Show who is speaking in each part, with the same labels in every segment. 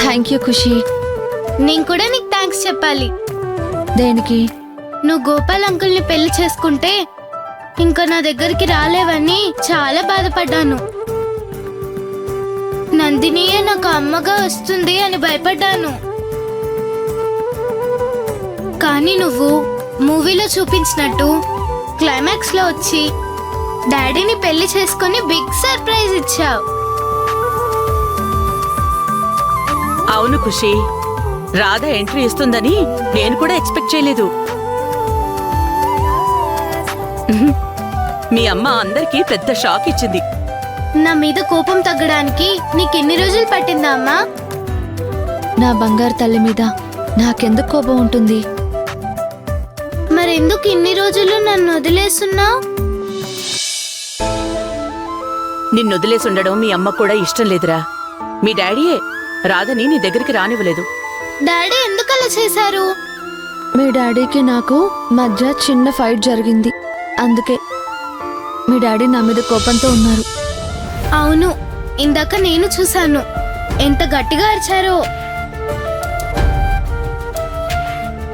Speaker 1: Thank you ఖుషి.
Speaker 2: నేను కూడా నీకు థ్యాంక్స్ చెప్పాలి.
Speaker 1: దేనికి?
Speaker 2: నువ్వు గోపాల్ అంకుల్ని పెళ్లి చేసుకుంటే ఇంకా నా దగ్గరికి రాలేవని చాలా బాధపడ్డాను. నందినియే నాకు అమ్మగా వస్తుంది అని భయపడ్డాను. కానీ నువ్వు మూవీలో చూపించినట్టు క్లైమాక్స్ లో వచ్చి డాడీని పెళ్లి చేసుకుని బిగ్ సర్ప్రైజ్ ఇచ్చావు.
Speaker 3: అవును ఖుషి, రాధ ఎంట్రీ ఇస్తుందని నేను కూడా ఎక్స్పెక్ట్ చేయలేదు. మీ అమ్మ అందరికీ పెద్ద షాక్ ఇచ్చింది.
Speaker 2: నా మీద కోపం తగ్గడానికి నీకెన్ని రోజులు పట్టిందా అమ్మా?
Speaker 1: నా బంగారు తల్లి మీద నాకెందుకు కోపం ఉంటుంది?
Speaker 2: మరెందుకు ఇన్ని రోజులు నన్ను వదిలేస్తున్నావు?
Speaker 3: నిన్నొదిలేసుండడం మీ అమ్మ కూడా ఇష్టం లేదురా. మీ డాడీయే రాధని నీ దగ్గరికి రానివ్వలేదు.
Speaker 2: డాడీ ఎందుకు అలా చేశారు?
Speaker 1: మీ డాడీకి నాకు మధ్య చిన్న ఫైట్ జరిగింది, అందుకే మీ డాడీ నా మీద కోపంతో ఉన్నారు.
Speaker 2: అవును, ఇందాక నేను చూశాను ఎంత గట్టిగా అరిచారో.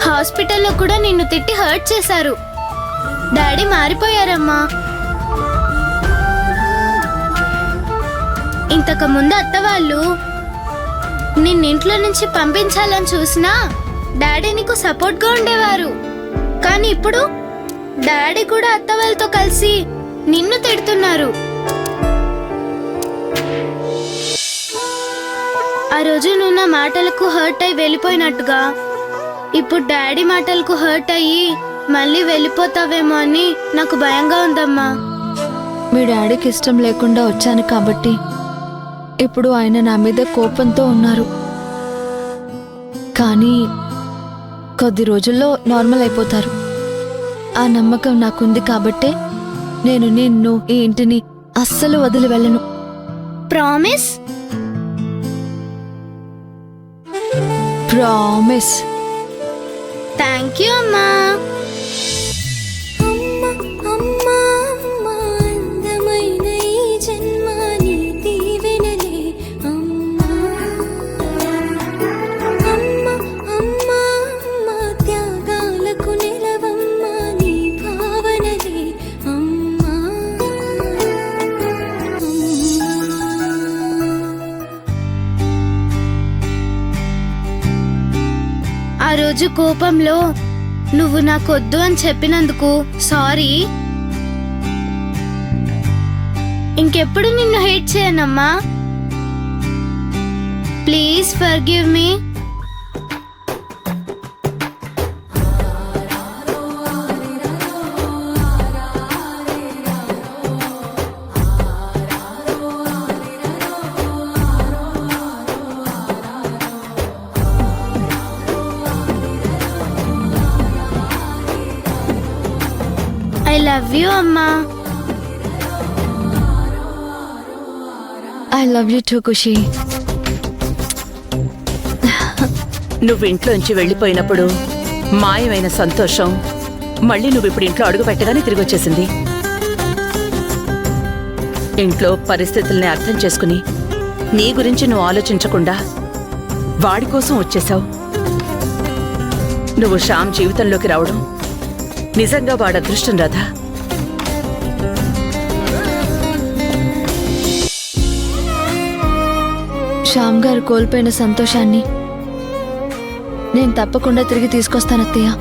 Speaker 2: హాస్పిటల్లో కూడా నిన్ను తిట్టి హర్ట్ చేశారు. డాడీ మారిపోయారమ్మా. ఇంతకు ముందు అత్తవాళ్ళు నిన్నింట్లో నుంచి పంపించాలని చూసినా డాడీ నీకు సపోర్ట్గా ఉండేవారు. కానీ ఇప్పుడు డాడీ కూడా అత్తవాళ్ళతో కలిసి నిన్ను తిడుతున్నారు. ఆ రోజు నువ్వు నా మాటలకు హర్ట్ అయి వెళ్ళిపోయినట్టుగా ఇప్పుడు డాడీ మాటలకు హర్ట్ అయ్యి మళ్ళీ వెళ్ళిపోతావేమో అని నాకు భయంగా ఉందమ్మా.
Speaker 1: మీ డాడీకి ఇష్టం లేకుండా వచ్చాను కాబట్టి ఇప్పుడు ఆయన నా మీద కోపంతో ఉన్నారు. కానీ కొద్ది రోజుల్లో నార్మల్ అయిపోతారు. ఆ నమ్మకం నాకుంది కాబట్టే నేను నిన్ను, ఈ ఇంటిని అస్సలు వదిలి వెళ్ళను.
Speaker 2: ప్రామిస్?
Speaker 1: ప్రామిస్.
Speaker 2: థ్యాంక్ యూ అమ్మా. ఆ రోజు కోపంలో నువ్వు నాకొద్దు అని చెప్పినందుకు సారీ. ఇంకెప్పుడు నిన్ను హేట్ చేయనమ్మా. Please forgive me. I love you, అమ్మా.
Speaker 1: I love you too, Khushi.
Speaker 3: నువ్వు ఇంట్లోంచి వెళ్ళిపోయినప్పుడు మాయమైన సంతోషం మళ్ళీ నువ్వు ఇప్పుడు ఇంట్లో అడుగు పెట్టగానే తిరిగి వచ్చేసింది. ఇంట్లో పరిస్థితుల్ని అర్థం చేసుకుని నీ గురించి నువ్వు ఆలోచించకుండా వాడి కోసం వచ్చేసావు. నువ్వు శ్యామ్ జీవితంలోకి రావడం నిజంగా వాడి అదృష్టం రాధా.
Speaker 1: శ్యామ్ గారు కోల్పోయిన సంతోషాన్ని నేను తప్పకుండా తిరిగి తీసుకొస్తాను అత్తయ్య.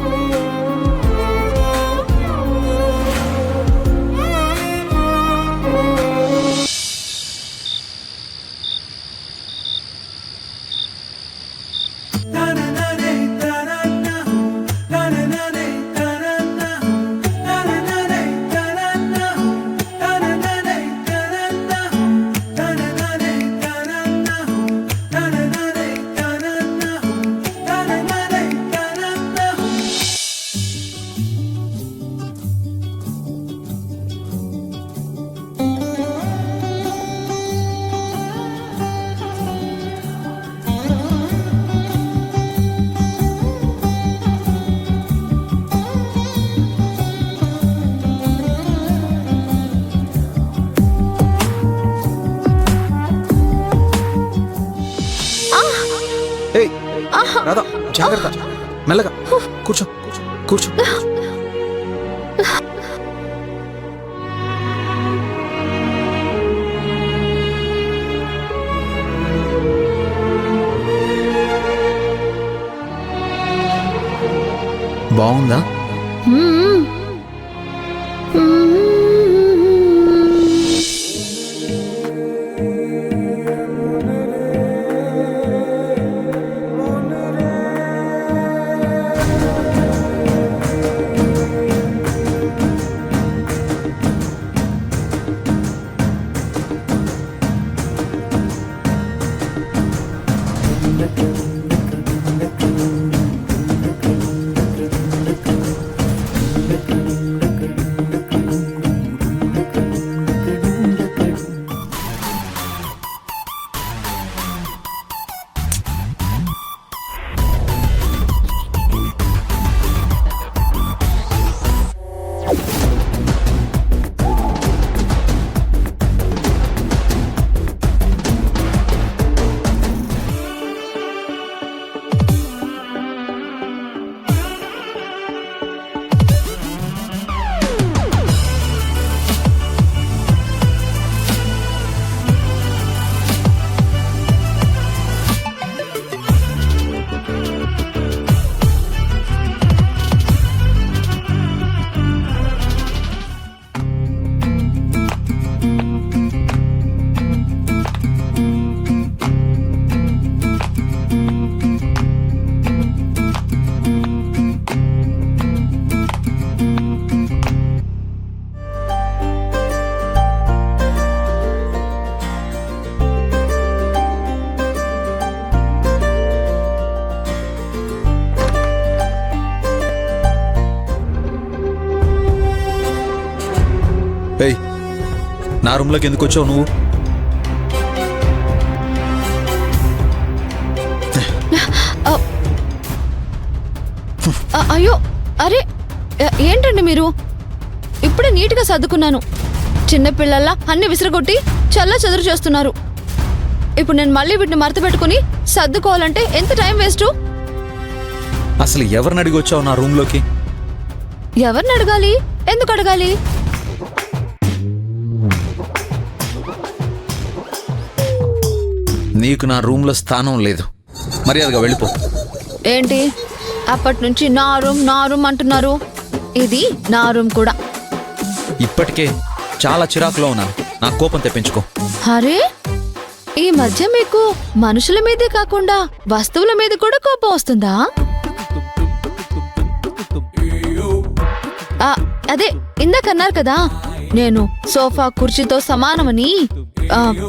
Speaker 4: రాధా జాగ్రత్త, మెల్లగా కూర్చో కూర్చో. బాగుందా?
Speaker 1: మ్మ్. మ్మ్.
Speaker 4: ఏయ్, నా రూమ్లోకి ఎందుకు వచ్చావు నువ్వు?
Speaker 1: అయ్యో, అరే ఏంటండి మీరు? ఇప్పుడే నీట్గా సర్దుకున్నాను. చిన్నపిల్లల్లా అన్ని విసిరగొట్టి చల్ల చెదురు చేస్తున్నారు. ఇప్పుడు నేను మళ్ళీ వీటిని మడత పెట్టుకుని సర్దుకోవాలంటే ఎంత టైం వేస్ట్?
Speaker 4: అసలు ఎవరిని అడిగి వచ్చావు నా రూమ్లోకి?
Speaker 1: ఎవరిని అడగాలి? ఎందుకు అడగాలి?
Speaker 4: నీకు నా రూమ్లో స్థానం లేదు, మర్యాదగా వెళ్ళిపో.
Speaker 1: ఏంటి అప్పటి నుంచి నా రూమ్ అంటున్నారు? ఇది నా రూమ్ కూడా.
Speaker 4: ఇప్పటికే చాలా చిరాకులో ఉన్నాను, నా కోపం తెప్పించుకో.
Speaker 1: అరే, ఈ మధ్య మీకు మనుషుల మీదే కాకుండా వస్తువుల మీద కూడా కోపం వస్తుందా? అదే ఇందాకన్నారు కదా, నేను సోఫా కుర్చీతో సమానమని.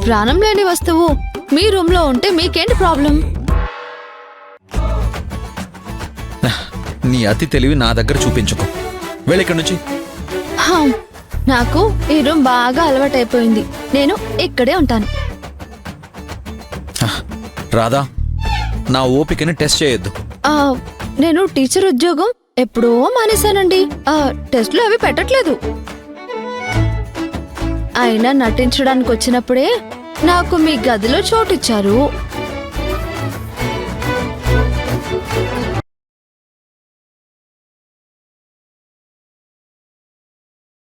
Speaker 1: ప్రాణం లేని వస్తువు మీ రూమ్ లో ఉంటే మీకేంటి ప్రాబ్లం?
Speaker 4: నీ అతి తెలివి నా దగ్గర చూపించుకో. వెళ్ళిక్కడి నుంచి.
Speaker 1: నాకు ఈ రూమ్ బాగా అలవాటైపోయింది. నేను ఇక్కడే ఉంటాను.
Speaker 4: రాధా, నా ఓపికని టెస్ట్ చేయొద్దు.
Speaker 1: నేను టీచర్ ఉద్యోగం ఎప్పుడో మానేశానండి. టెస్ట్లు అవి పెట్టట్లేదు. అయినా నటించడానికి వచ్చినప్పుడే నాకు మీ గదిలో చోటిచ్చారు.